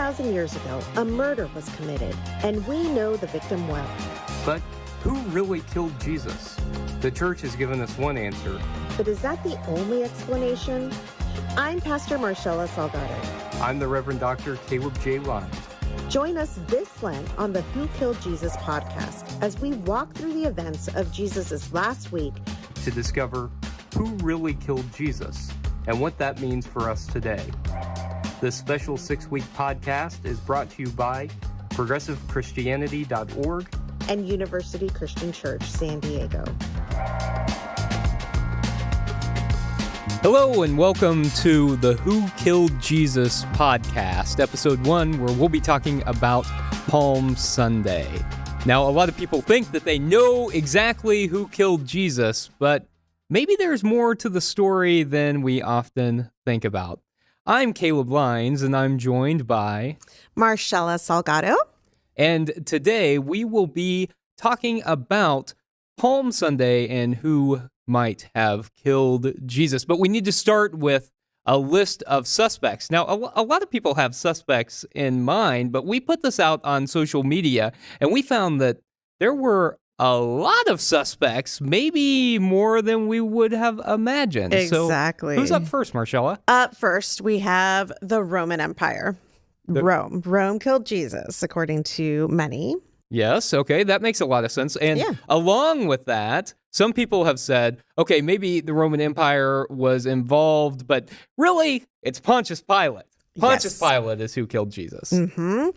2,000 years ago, a murder was committed, and we know the victim well. But who really killed Jesus? The church has given us one answer. But is that the only explanation? I'm Pastor Marshela Salgado. I'm the Reverend Dr. Caleb J. Lyons. Join us this Lent on the Who Killed Jesus podcast as we walk through the events of Jesus' last week to discover who really killed Jesus and what that means for us today. This special 6-week podcast is brought to you by progressivechristianity.org and University Christian Church, San Diego. Hello and welcome to the Who Killed Jesus podcast, episode 1, where we'll be talking about Palm Sunday. Now, a lot of people think that they know exactly who killed Jesus, but maybe there's more to the story than we often think about. I'm Caleb Lyons, and I'm joined by Marshela Salgado. And today we will be talking about Palm Sunday and who might have killed Jesus. But we need to start with a list of suspects. Now, a lot of people have suspects in mind, but we put this out on social media, and we found that there were a lot of suspects, maybe more than we would have imagined. Exactly. So who's up first, Marshela? Up first, we have the Roman Empire. Rome killed Jesus, according to many. Yes, okay, that makes a lot of sense. And along with that, some people have said, okay, maybe the Roman Empire was involved, but really, it's Pontius Pilate. Pontius Pilate is who killed Jesus. Mm-hmm.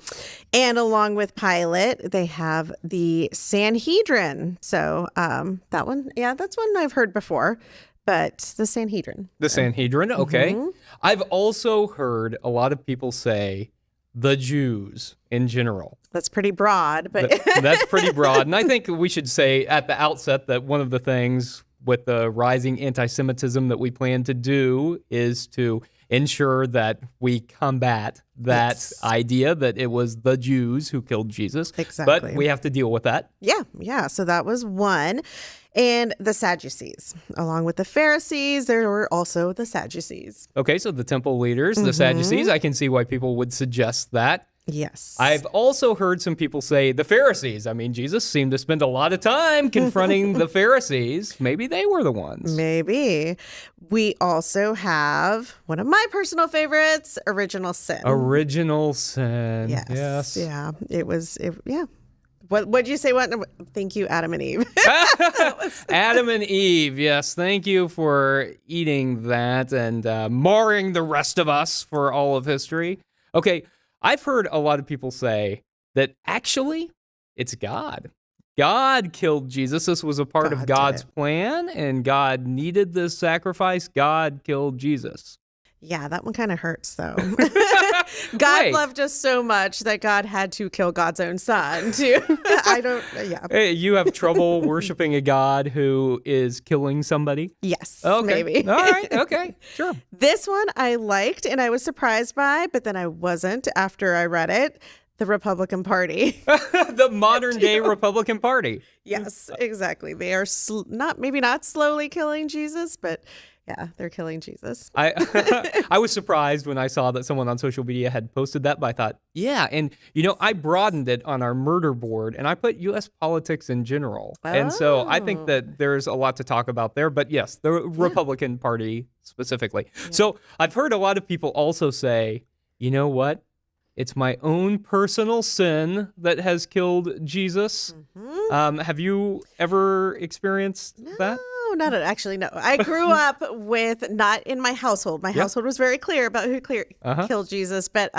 And along with Pilate, they have the Sanhedrin. So that one, that's one I've heard before, but the Sanhedrin. The Sanhedrin, okay. Mm-hmm. I've also heard a lot of people say the Jews in general. That's pretty broad, but that's pretty broad. And I think we should say at the outset that one of the things with the rising anti-Semitism that we plan to do is to ensure that we combat that idea that it was the Jews who killed Jesus. Exactly. But we have to deal with that. Yeah. So that was one. And the Sadducees. Along with the Pharisees, there were also the Sadducees. Okay, so the temple leaders, the Sadducees, I can see why people would suggest that. Yes. I've also heard some people say the Pharisees. I mean, Jesus seemed to spend a lot of time confronting the Pharisees. Maybe they were the ones. Maybe. We also have one of my personal favorites, original sin. Original sin. Yes. Yeah. What'd you say? Thank you, Adam and Eve. Adam and Eve. Yes. Thank you for eating that and marring the rest of us for all of history. Okay. I've heard a lot of people say that actually it's God. God killed Jesus. This was a part of God's plan, and God needed this sacrifice. God killed Jesus. Yeah, that one kind of hurts, though. God loved us so much that God had to kill God's own son, too. Hey, you have trouble worshiping a God who is killing somebody? Yes, okay. Maybe. All right, okay, sure. This one I liked and I was surprised by, but then I wasn't after I read it. The Republican Party. The modern day Republican Party. Yes, exactly. They are maybe not slowly killing Jesus, but yeah, they're killing Jesus. I was surprised when I saw that someone on social media had posted that, but I thought, yeah. And, I broadened it on our murder board, and I put U.S. politics in general. Oh. And so I think that there's a lot to talk about there. But yes, the Republican Party specifically. Yeah. So I've heard a lot of people also say, you know what? It's my own personal sin that has killed Jesus. Mm-hmm. Have you ever experienced that? No. I grew up with, not in my household. My household was very clear about who killed Jesus, but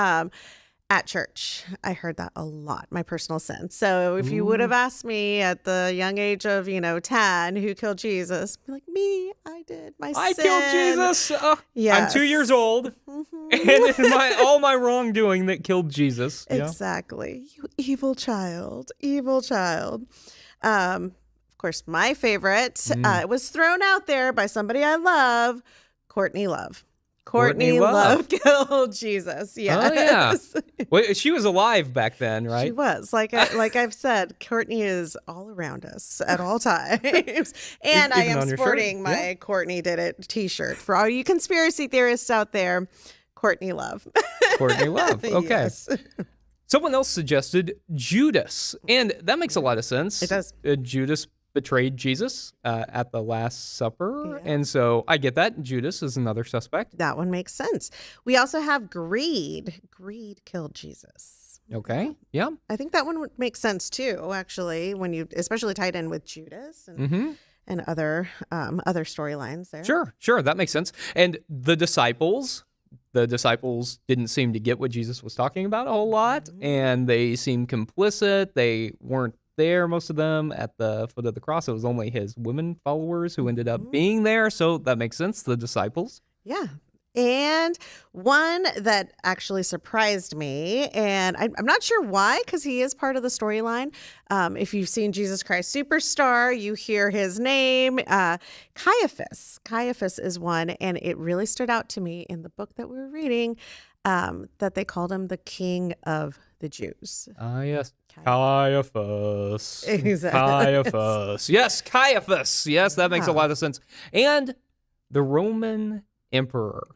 at church, I heard that a lot, my personal sin. So if you would have asked me at the young age of, 10, who killed Jesus, I'd be like, me, I did, I killed Jesus. Yes. I'm 2 years old, and it's all my wrongdoing that killed Jesus. Exactly. You evil child. Of course, my favorite was thrown out there by somebody I love, Courtney Love. Courtney Love killed Jesus. Yes. Oh, yeah. Well, she was alive back then, right? She was. Like I've said, Courtney is all around us at all times. And I am sporting my Courtney Did It t-shirt. For all you conspiracy theorists out there, Courtney Love. Courtney Love. Okay. Yes. Someone else suggested Judas, and that makes a lot of sense. It does. Judas betrayed Jesus at the Last Supper, Yeah. and so I get that. Judas is another suspect. That one makes sense. We also have greed. Greed killed Jesus. Okay, yeah. I think that one would make sense too, actually, when you especially tied in with Judas and other storylines there. Sure, that makes sense. And the disciples didn't seem to get what Jesus was talking about a whole lot, and they seemed complicit. They weren't there, most of them, at the foot of the cross. It was only his women followers who ended up being there, so that makes sense, the disciples. Yeah. And one that actually surprised me, and I'm not sure why, because he is part of the storyline. If you've seen Jesus Christ Superstar, you hear his name. Caiaphas. Caiaphas is one, and it really stood out to me in the book that we were reading that they called him the King of the Jews. Ah, yes. Caiaphas. Exactly. Caiaphas. Yes, Caiaphas. Yes, that makes a lot of sense. And the Roman emperor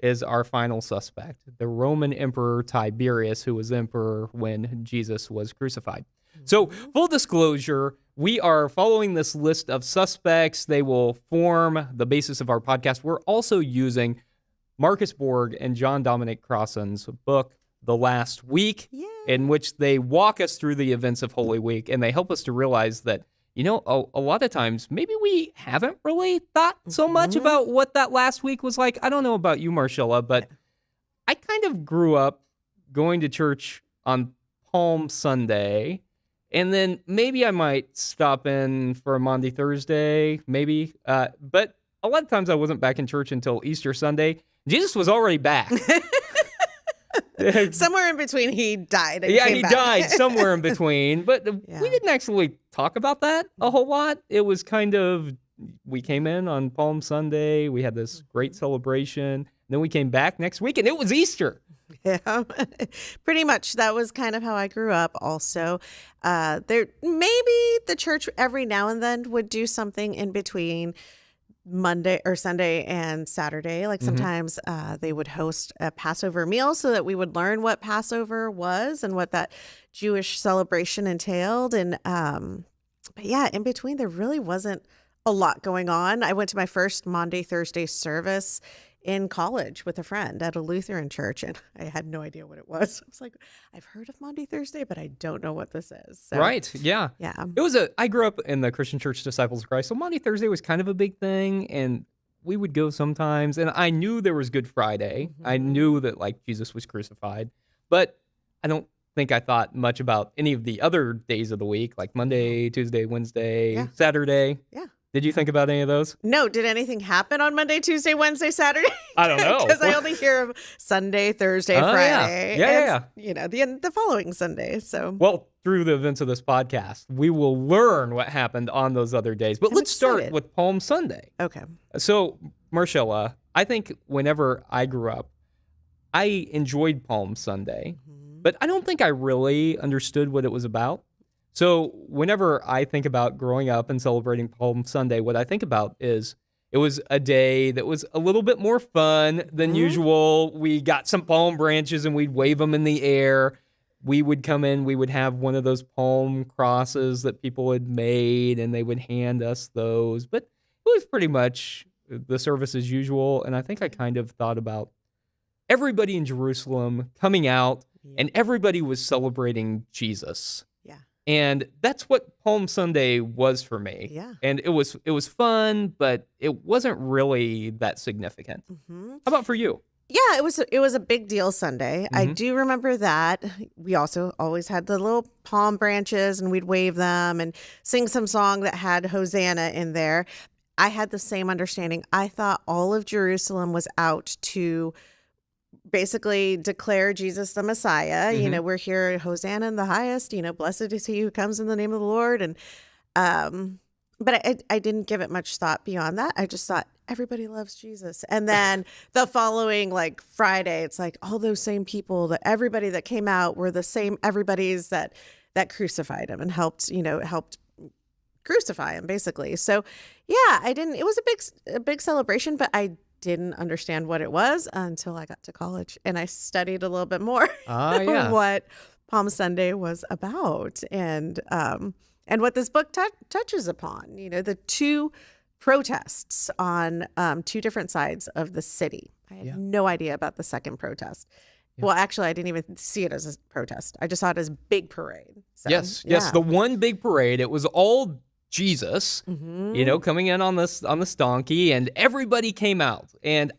is our final suspect. The Roman Emperor Tiberius, who was emperor when Jesus was crucified. So, full disclosure, we are following this list of suspects. They will form the basis of our podcast. We're also using Marcus Borg and John Dominic Crossan's book, The Last Week, in which they walk us through the events of Holy Week, and they help us to realize that, you know, a lot of times, maybe we haven't really thought so much about what that last week was like. I don't know about you, Marshela, but I kind of grew up going to church on Palm Sunday, and then maybe I might stop in for a Maundy Thursday, maybe. But a lot of times I wasn't back in church until Easter Sunday. Jesus was already back. Somewhere in between, he died. He died somewhere in between. But we didn't actually talk about that a whole lot. It was kind of, we came in on Palm Sunday. We had this great celebration. Then we came back next week, and it was Easter. Yeah, pretty much. That was kind of how I grew up also. There, maybe the church every now and then would do something in between Monday or Sunday and Saturday. Like sometimes they would host a Passover meal so that we would learn what Passover was and what that Jewish celebration entailed. And but yeah, in between there really wasn't a lot going on. I went to my first Maundy Thursday service in college with a friend at a Lutheran church, and I had no idea what it was. I was like, I've heard of Maundy Thursday, but I don't know what this is. So, right, yeah. It was I grew up in the Christian Church Disciples of Christ, so Maundy Thursday was kind of a big thing, and we would go sometimes, and I knew there was Good Friday. I knew that, like, Jesus was crucified, but I don't think I thought much about any of the other days of the week, like Monday, Tuesday, Wednesday, Saturday. Yeah. Did you think about any of those? No. Did anything happen on Monday, Tuesday, Wednesday, Saturday? I don't know. Because I only hear of Sunday, Thursday, Friday. Yeah. You know, the following Sunday. So, well, through the events of this podcast, we will learn what happened on those other days. But let's start with Palm Sunday. Okay. So, Marshela, I think whenever I grew up, I enjoyed Palm Sunday, but I don't think I really understood what it was about. So whenever I think about growing up and celebrating Palm Sunday, what I think about is it was a day that was a little bit more fun than usual. We got some palm branches and we'd wave them in the air. We would come in, we would have one of those palm crosses that people had made, and they would hand us those. But it was pretty much the service as usual. And I think I kind of thought about everybody in Jerusalem coming out, and everybody was celebrating Jesus. And that's what Palm Sunday was for me. Yeah. And it was fun, but it wasn't really that significant. How about for you? Yeah, it was a big deal Sunday. I do remember that. We also always had the little palm branches, and we'd wave them and sing some song that had Hosanna in there. I had the same understanding. I thought all of Jerusalem was out to basically declare Jesus the Messiah. You know, we're here, Hosanna in the highest, you know, blessed is he who comes in the name of the Lord. And but I didn't give it much thought beyond that. I just thought everybody loves Jesus. And then the following, like, Friday, it's like all those same people, that everybody that came out were the same everybody's that crucified him and helped crucify him, basically. So yeah, it was a big celebration, but I didn't understand what it was until I got to college and I studied a little bit more Yeah. what Palm Sunday was about and what this book touches upon. The two protests on two different sides of the city. I had no idea about the second protest. Yeah. Well, actually, I didn't even see it as a protest. I just saw it as big parade. So, yes, the one big parade. It was all Jesus, coming in on this donkey, and everybody came out. And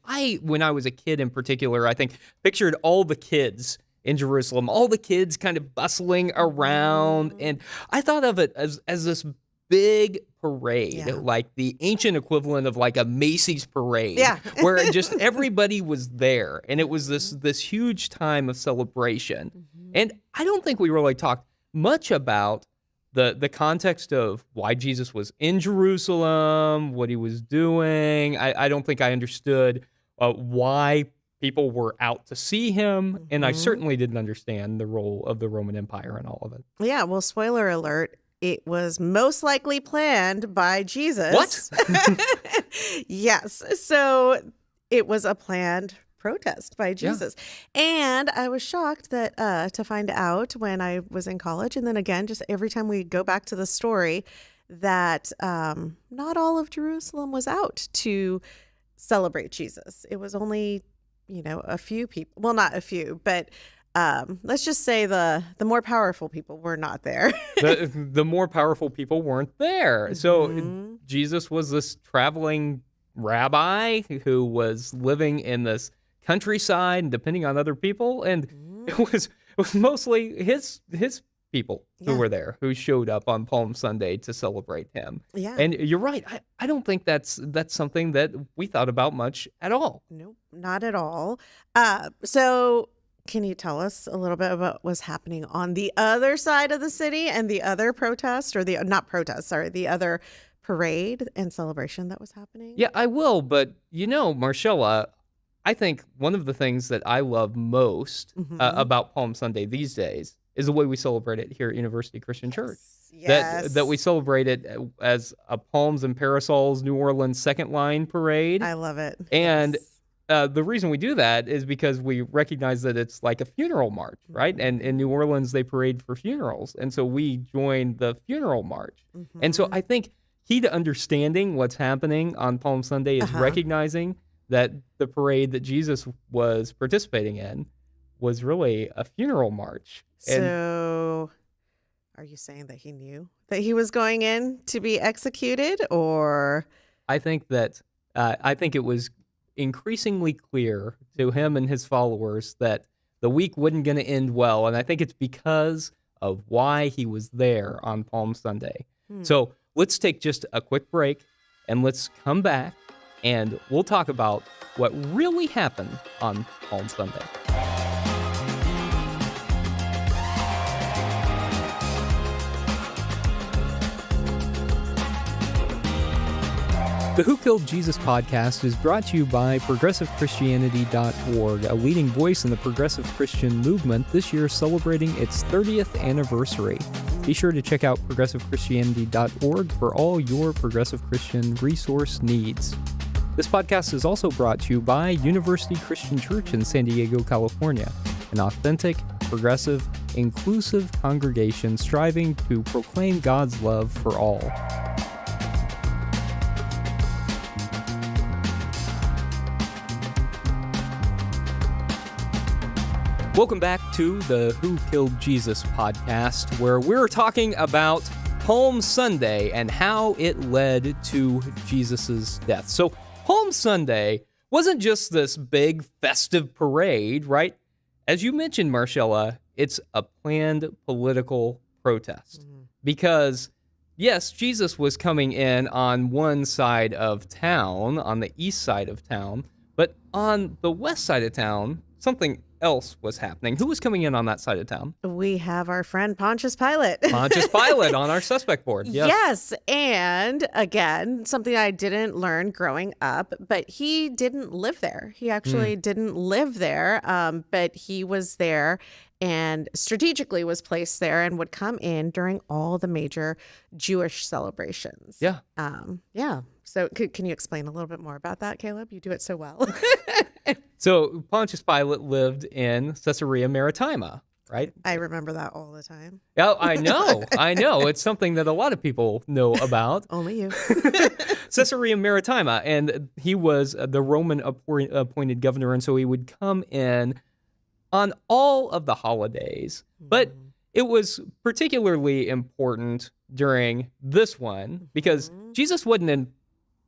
when I was a kid in particular, I think pictured all the kids in Jerusalem, all the kids kind of bustling around, and I thought of it as this big parade, like the ancient equivalent of like a Macy's parade, where just everybody was there, and it was this huge time of celebration. And I don't think we really talked much about the context of why Jesus was in Jerusalem, what he was doing. I don't think I understood why people were out to see him, and I certainly didn't understand the role of the Roman Empire and all of it. Yeah, well, spoiler alert, it was most likely planned by Jesus. What? Yes. So it was a planned protest by Jesus. Yeah. And I was shocked that to find out when I was in college, and then again, just every time we go back to the story, that not all of Jerusalem was out to celebrate Jesus. It was only, a few people. Well, not a few, but let's just say the more powerful people were not there. the more powerful people weren't there. So Jesus was this traveling rabbi who was living in this countryside and depending on other people, and it was mostly his people who were there, who showed up on Palm Sunday to celebrate him. Yeah. And you're right. I don't think that's something that we thought about much at all. Nope, not at all. So can you tell us a little bit about what was happening on the other side of the city and the other protest, or the other parade and celebration that was happening? Yeah, I will. But, Marshela, I think one of the things that I love most about Palm Sunday these days is the way we celebrate it here at University Christian Church. Yes. That we celebrate it as a Palms and Parasols New Orleans second line parade. I love it. And the reason we do that is because we recognize that it's like a funeral march, right? And in New Orleans, they parade for funerals. And so we join the funeral march. And so I think key to understanding what's happening on Palm Sunday is recognizing that the parade that Jesus was participating in was really a funeral march. So are you saying that he knew that he was going in to be executed, or? I think it was increasingly clear to him and his followers that the week wasn't going to end well. And I think it's because of why he was there on Palm Sunday. So let's take just a quick break and let's come back and we'll talk about what really happened on Palm Sunday. The Who Killed Jesus podcast is brought to you by ProgressiveChristianity.org, a leading voice in the progressive Christian movement, this year celebrating its 30th anniversary. Be sure to check out ProgressiveChristianity.org for all your progressive Christian resource needs. This podcast is also brought to you by University Christian Church in San Diego, California, an authentic, progressive, inclusive congregation striving to proclaim God's love for all. Welcome back to the Who Killed Jesus podcast, where we're talking about Palm Sunday and how it led to Jesus' death. So Palm Sunday wasn't just this big festive parade, right? As you mentioned, Marshela, it's a planned political protest. Because, yes, Jesus was coming in on one side of town, on the east side of town, but on the west side of town, something else was happening. Who was coming in on that side of town? We have our friend Pontius Pilate. Pontius Pilate on our suspect board. Yes. And again, something I didn't learn growing up, but he didn't live there. He actually didn't live there, but he was there and strategically was placed there and would come in during all the major Jewish celebrations. Yeah. So can you explain a little bit more about that, Caleb? You do it so well. So Pontius Pilate lived in Caesarea Maritima, right? I remember that all the time. Oh, I know. It's something that a lot of people know about. Only you. Caesarea Maritima, and he was the Roman appointed governor, and so he would come in on all of the holidays. But it was particularly important during this one because Jesus wasn't in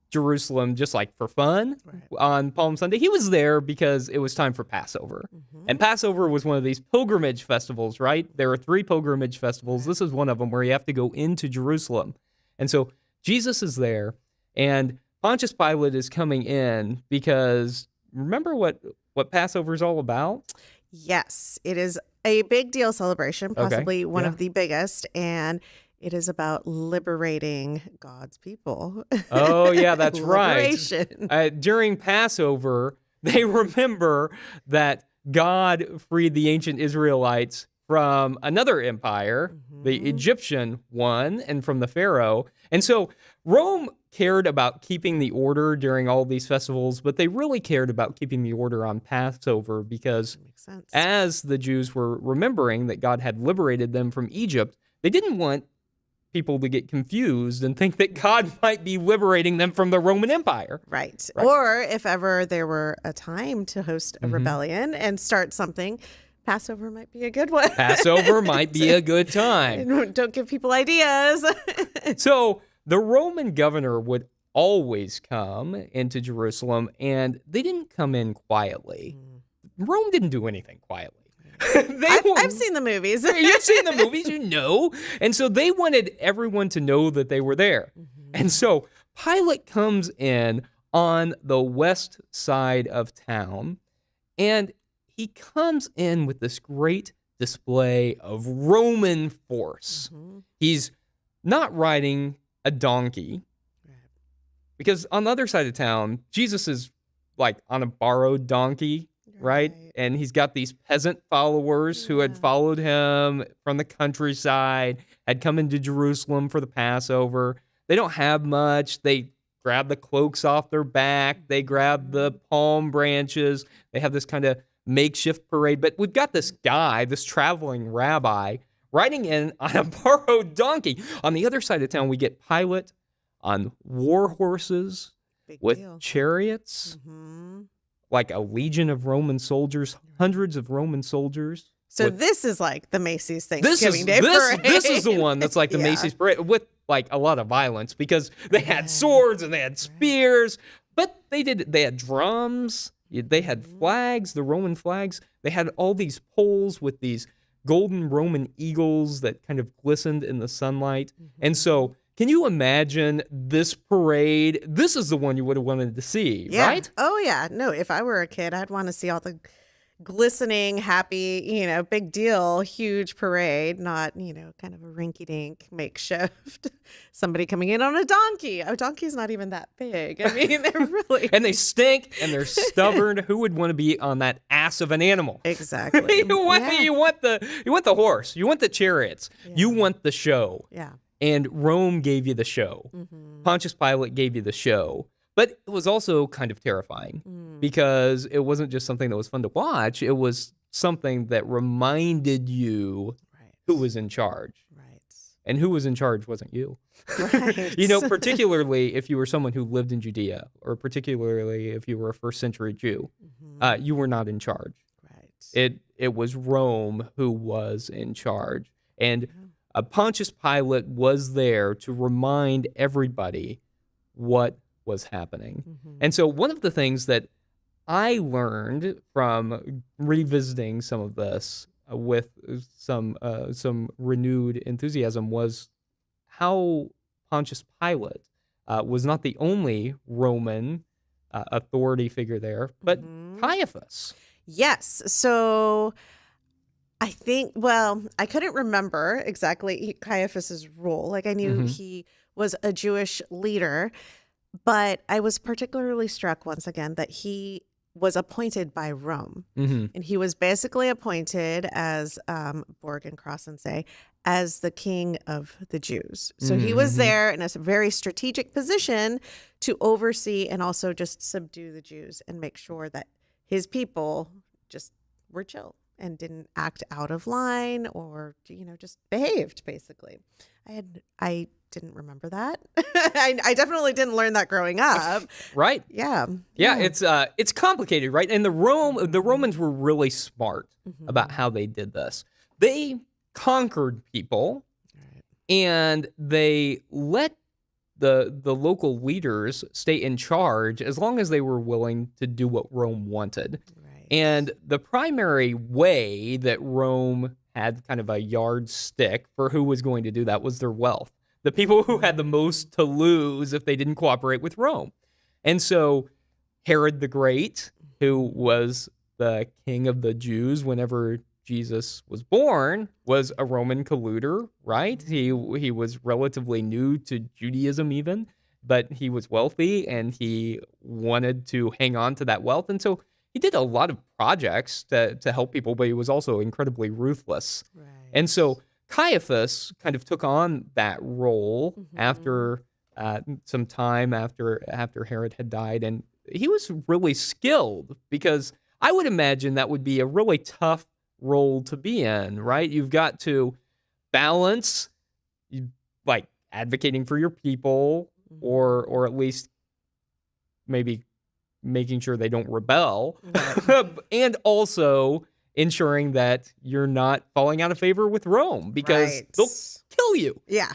Jerusalem just like for fun on Palm Sunday. He was there because it was time for Passover. And Passover was one of these pilgrimage festivals, right? There are 3 pilgrimage festivals. This is one of them where you have to go into Jerusalem. And so Jesus is there, and Pontius Pilate is coming in because remember what Passover is all about? Yes, it is a big deal celebration, possibly one of the biggest, and it is about liberating God's people. Oh, yeah, that's Liberation. Right. During Passover, they remember that God freed the ancient Israelites from another empire, the Egyptian one, and from the Pharaoh. And so Rome cared about keeping the order during all these festivals, but they really cared about keeping the order on Passover because as the Jews were remembering that God had liberated them from Egypt, they didn't want people to get confused and think that God might be liberating them from the Roman Empire. Right. Or if ever there were a time to host a rebellion and start something, Passover might be a good one. Passover might be a good time. Don't give people ideas. So the Roman governor would always come into Jerusalem, and they didn't come in quietly. Rome didn't do anything quietly. I've seen the movies. You've seen the movies, you know. And so they wanted everyone to know that they were there. And so Pilate comes in on the west side of town, and he comes in with this great display of Roman force. He's not riding a donkey, because on the other side of town, Jesus is like on a borrowed donkey, right? And he's got these peasant followers who had followed him from the countryside, had come into Jerusalem for the Passover. They don't have much. They grab the cloaks off their back. They grab the palm branches. They have this kind of makeshift parade. But we've got this guy, this traveling rabbi, riding in on a borrowed donkey. On the other side of town, we get Pilate on war horses with chariots. Like a legion of Roman soldiers, hundreds of Roman soldiers. So this is like the Macy's Thanksgiving Day Parade. This is the one that's like the Macy's Parade with like a lot of violence because they had swords and they had spears, but they had drums, they had flags, the Roman flags. They had all these poles with these golden Roman eagles that kind of glistened in the sunlight. And so can you imagine this parade? This is the one you would have wanted to see, right? Oh, yeah. No, if I were a kid, I'd want to see all the glistening, happy, big deal, huge parade, not, kind of a rinky-dink makeshift. Somebody coming in on a donkey. A donkey's not even that big. I mean, they're really... And they stink, and they're stubborn. Who would want to be on that ass of an animal? Exactly. You want the horse. You want the chariots. Yeah. You want the show. Yeah. And Rome gave you the show. Pontius Pilate gave you the show. But it was also kind of terrifying because it wasn't just something that was fun to watch. It was something that reminded you who was in charge. Right. And who was in charge wasn't you. Right. Particularly if you were someone who lived in Judea, or particularly if you were a first century Jew, you were not in charge. Right. It was Rome who was in charge. And Pontius Pilate was there to remind everybody what was happening. And so one of the things that I learned from revisiting some of this with some renewed enthusiasm was how Pontius Pilate was not the only Roman authority figure there, but Caiaphas. Yes. So I think, I couldn't remember exactly Caiaphas's role. Like I knew he was a Jewish leader, but I was particularly struck once again that he was appointed by Rome. And he was basically appointed, as Borg and Crossan say, as the king of the Jews. So he was there in a very strategic position to oversee and also just subdue the Jews and make sure that his people just were chill and didn't act out of line or, just behaved, basically. I didn't remember that. I definitely didn't learn that growing up. Right. Yeah. Yeah, it's complicated, right? And the Romans were really smart about how they did this. They conquered people, and they let the local leaders stay in charge as long as they were willing to do what Rome wanted. Right. And the primary way that Rome had kind of a yardstick for who was going to do that was their wealth. The people who had the most to lose if they didn't cooperate with Rome. And so Herod the Great, who was the king of the Jews whenever Jesus was born, was a Roman colluder, right? He was relatively new to Judaism even, but he was wealthy and he wanted to hang on to that wealth. And so he did a lot of projects to help people, but he was also incredibly ruthless. Right. And so Caiaphas kind of took on that role after some time after Herod had died. And he was really skilled because I would imagine that would be a really tough role to be in, right? You've got to balance like advocating for your people or at least maybe making sure they don't rebel and also ensuring that you're not falling out of favor with Rome because they'll kill you. Yeah.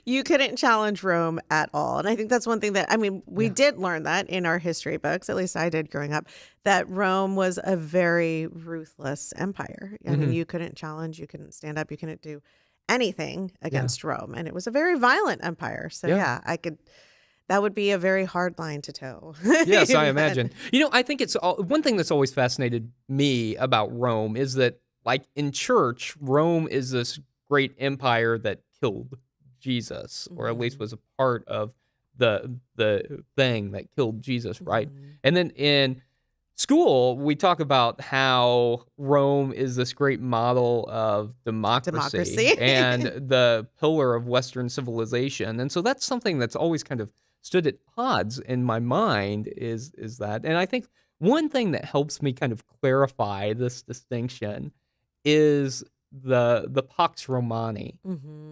You couldn't challenge Rome at all. And I think that's one thing that, we did learn that in our history books, at least I did growing up, that Rome was a very ruthless empire. I mean, you couldn't challenge, you couldn't stand up, you couldn't do anything against Rome. And it was a very violent empire. So that would be a very hard line to toe. Yes, I imagine. I think it's one thing that's always fascinated me about Rome is that, like in church, Rome is this great empire that killed Jesus, or at least was a part of the thing that killed Jesus, right? And then in school, we talk about how Rome is this great model of democracy. And the pillar of Western civilization. And so that's something that's always kind of stood at odds in my mind is that. And I think one thing that helps me kind of clarify this distinction is the Pax Romani.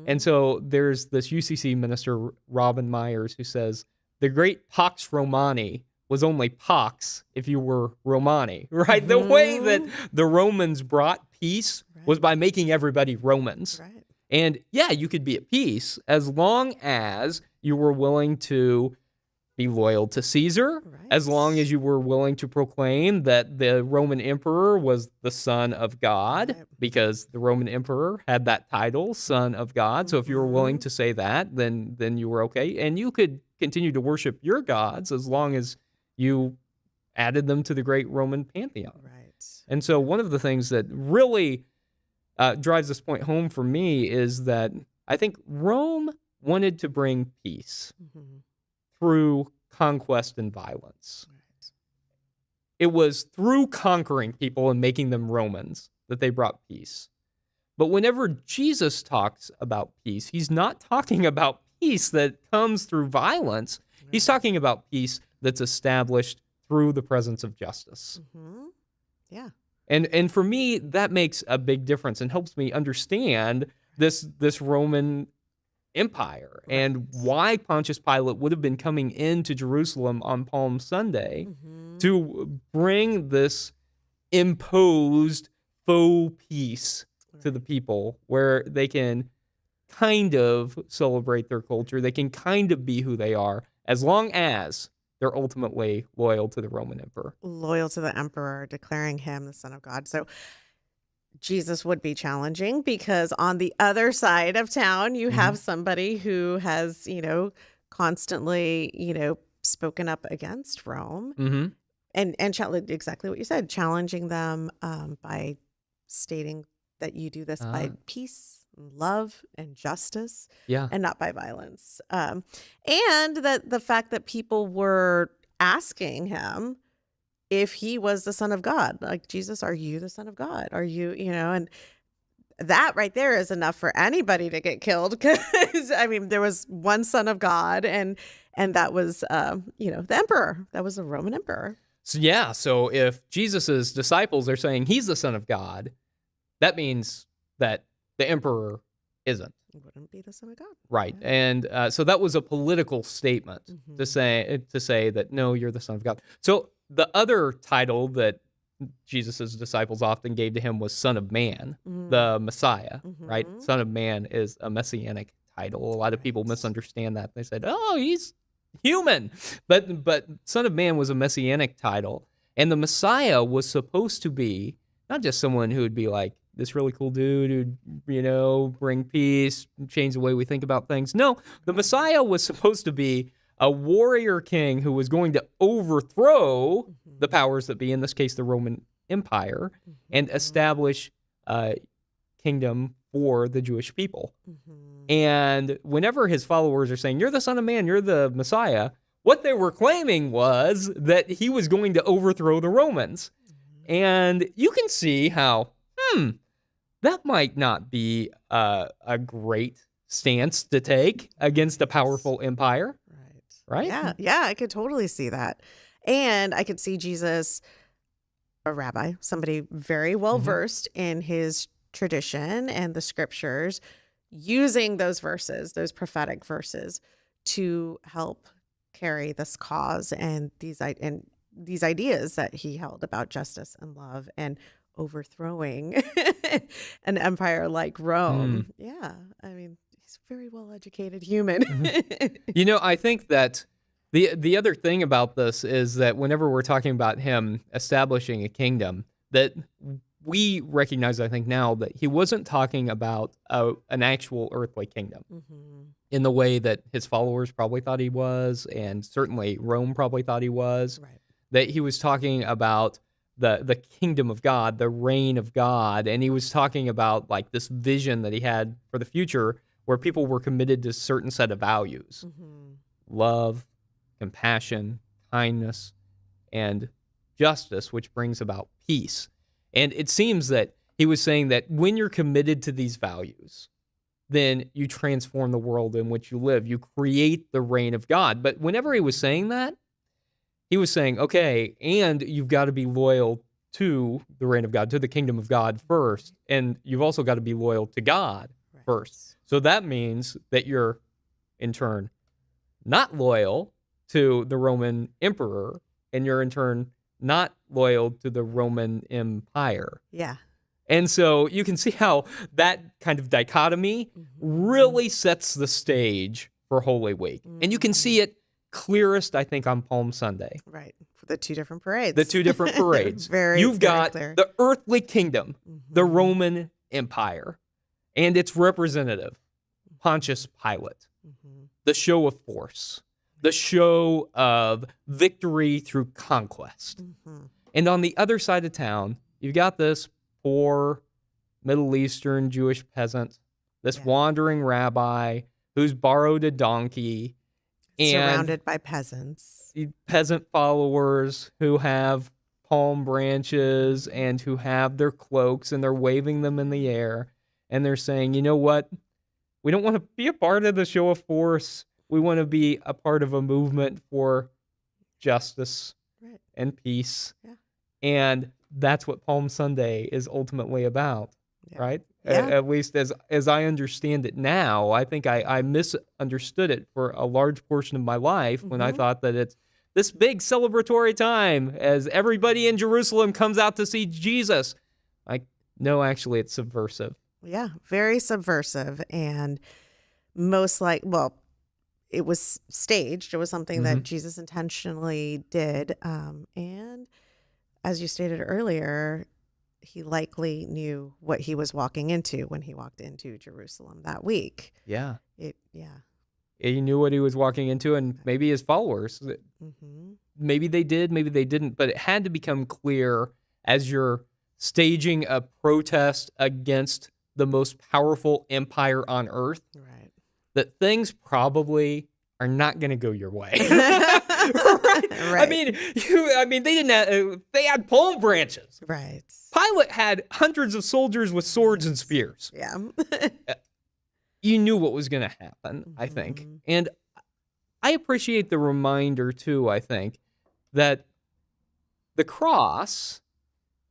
And so there's this UCC minister, Robin Myers, who says the great Pax Romani was only Pax if you were Romani, right? The way that the Romans brought peace was by making everybody Romans. Right. And you could be at peace as long as you were willing to be loyal to Caesar, as long as you were willing to proclaim that the Roman emperor was the Son of God, because the Roman emperor had that title, Son of God. So if you were willing to say that, then you were okay. And you could continue to worship your gods as long as you added them to the great Roman pantheon. Right. And so one of the things that really drives this point home for me is that I think Rome wanted to bring peace through conquest and violence. Right. It was through conquering people and making them Romans that they brought peace. But whenever Jesus talks about peace, he's not talking about peace that comes through violence. Right. He's talking about peace that's established through the presence of justice. Yeah. And for me, that makes a big difference and helps me understand this Roman Empire and why Pontius Pilate would have been coming into Jerusalem on Palm Sunday to bring this imposed faux peace to the people where they can kind of celebrate their culture. They can kind of be who they are as long as they're ultimately loyal to the Roman emperor. Loyal to the emperor, declaring him the Son of God. So Jesus would be challenging because on the other side of town, you have somebody who has, constantly, spoken up against Rome and exactly what you said, challenging them by stating that you do this by peace, love, and justice, and not by violence. And that the fact that people were asking him if he was the Son of God, like, Jesus, are you the Son of God? Are you, and that right there is enough for anybody to get killed, because I mean there was one son of God, and that was the emperor. That was a Roman emperor. So if Jesus's disciples are saying he's the Son of God, that means that the emperor isn't. He wouldn't be the Son of God. Right. Yeah. And so that was a political statement to say that, no, you're the Son of God. So the other title that Jesus's disciples often gave to him was Son of Man, the Messiah, right? Son of Man is a messianic title. A lot of people misunderstand that. They said, oh, he's human. But Son of Man was a messianic title. And the Messiah was supposed to be not just someone who would be like this really cool dude who'd, bring peace, change the way we think about things. No, the Messiah was supposed to be a warrior king who was going to overthrow the powers that be, in this case, the Roman Empire, and establish a kingdom for the Jewish people. And whenever his followers are saying, you're the Son of Man, you're the Messiah, what they were claiming was that he was going to overthrow the Romans. And you can see how, that might not be a great stance to take against a powerful empire. Right? Yeah, I could totally see that. And I could see Jesus, a rabbi, somebody very well versed in his tradition and the scriptures, using those verses, those prophetic verses, to help carry this cause and these ideas that he held about justice and love and overthrowing an empire like Rome. Yeah, I mean, he's a very well-educated human. I think that the other thing about this is that whenever we're talking about him establishing a kingdom, that we recognize, I think now, that he wasn't talking about an actual earthly kingdom in the way that his followers probably thought he was, and certainly Rome probably thought he was. Right. That he was talking about the kingdom of God, the reign of God, and he was talking about like this vision that he had for the future where people were committed to a certain set of values. Love, compassion, kindness, and justice, which brings about peace. And it seems that he was saying that when you're committed to these values, then you transform the world in which you live. You create the reign of God. But whenever he was saying that, he was saying, okay, and you've got to be loyal to the reign of God, to the kingdom of God first, and you've also got to be loyal to God first. So that means that you're, in turn, not loyal to the Roman emperor, and you're, in turn, not loyal to the Roman Empire. Yeah. And so you can see how that kind of dichotomy really sets the stage for Holy Week. And you can see it clearest, I think, on Palm Sunday. Right. For the two different parades. The two different parades. You've got clear. The earthly kingdom, the Roman Empire, and its representative, Pontius Pilate. The show of force, the show of victory through conquest. And on the other side of town, you've got this poor Middle Eastern Jewish peasant, this wandering rabbi who's borrowed a donkey. Surrounded by peasants. Peasant followers who have palm branches and who have their cloaks, and they're waving them in the air. And they're saying, you know what? We don't want to be a part of the show of force. We want to be a part of a movement for justice and peace. Yeah. And that's what Palm Sunday is ultimately about, right? Yeah. At least as I understand it now. I think I misunderstood it for a large portion of my life when I thought that it's this big celebratory time as everybody in Jerusalem comes out to see Jesus. No, actually, it's subversive. Yeah, very subversive. And it was staged. It was something that Jesus intentionally did. And as you stated earlier, he likely knew what he was walking into when he walked into Jerusalem that week. Yeah. He knew what he was walking into, and maybe his followers, maybe they did, maybe they didn't, but it had to become clear as you're staging a protest against the most powerful empire on earth, that things probably are not going to go your way. Right? Right. I mean, they didn't have, they had palm branches. Right. Pilate had hundreds of soldiers with swords and spears. Yeah. You knew what was going to happen, I think. And I appreciate the reminder, too, I think, that the cross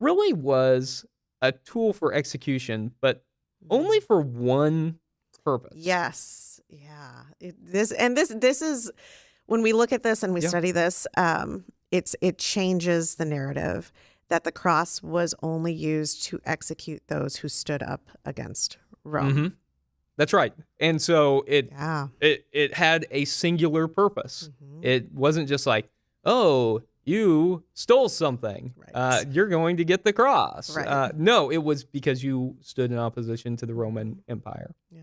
really was a tool for execution, but only for one purpose. Yes. Yeah. This is when we look at this and we study this, it changes the narrative that the cross was only used to execute those who stood up against Rome. Mm-hmm. That's right. And so it had a singular purpose. It wasn't just like, oh, you stole something. Right. You're going to get the cross. Right. No, it was because you stood in opposition to the Roman Empire. Yeah.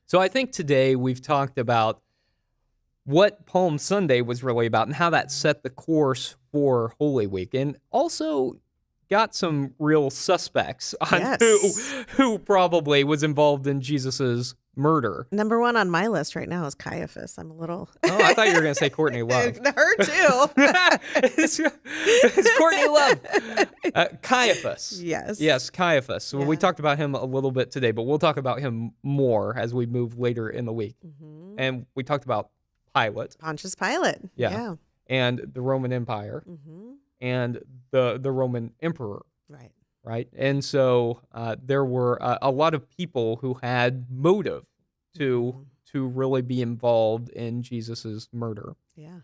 So I think today we've talked about what Palm Sunday was really about and how that set the course for Holy Week, and also got some real suspects on who probably was involved in Jesus's murder. Number one on my list right now is Caiaphas. I'm a little... Oh, I thought you were going to say Courtney Love. Her too. It's Courtney Love. Caiaphas. Yes. Yes, Caiaphas. Well, we talked about him a little bit today, but we'll talk about him more as we move later in the week. And we talked about Pilate. Pontius Pilate. Yeah. And the Roman Empire. And the Roman emperor. Right. Right. And so there were a lot of people who had motive to really be involved in Jesus's murder. Yeah.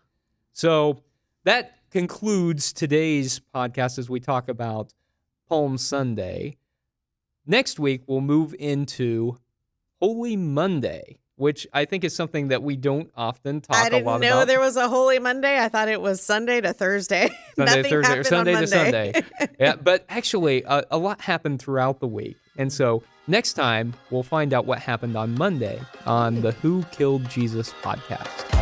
So that concludes today's podcast as we talk about Palm Sunday. Next week, we'll move into Holy Monday, which I think is something that we don't often talk a lot about. I didn't know there was a Holy Monday. I thought it was Sunday to Thursday. Sunday to Nothing Thursday, or happened Sunday on to Monday. Sunday. Yeah, but actually, a lot happened throughout the week. And so next time, we'll find out what happened on Monday on the Who Killed Jesus podcast.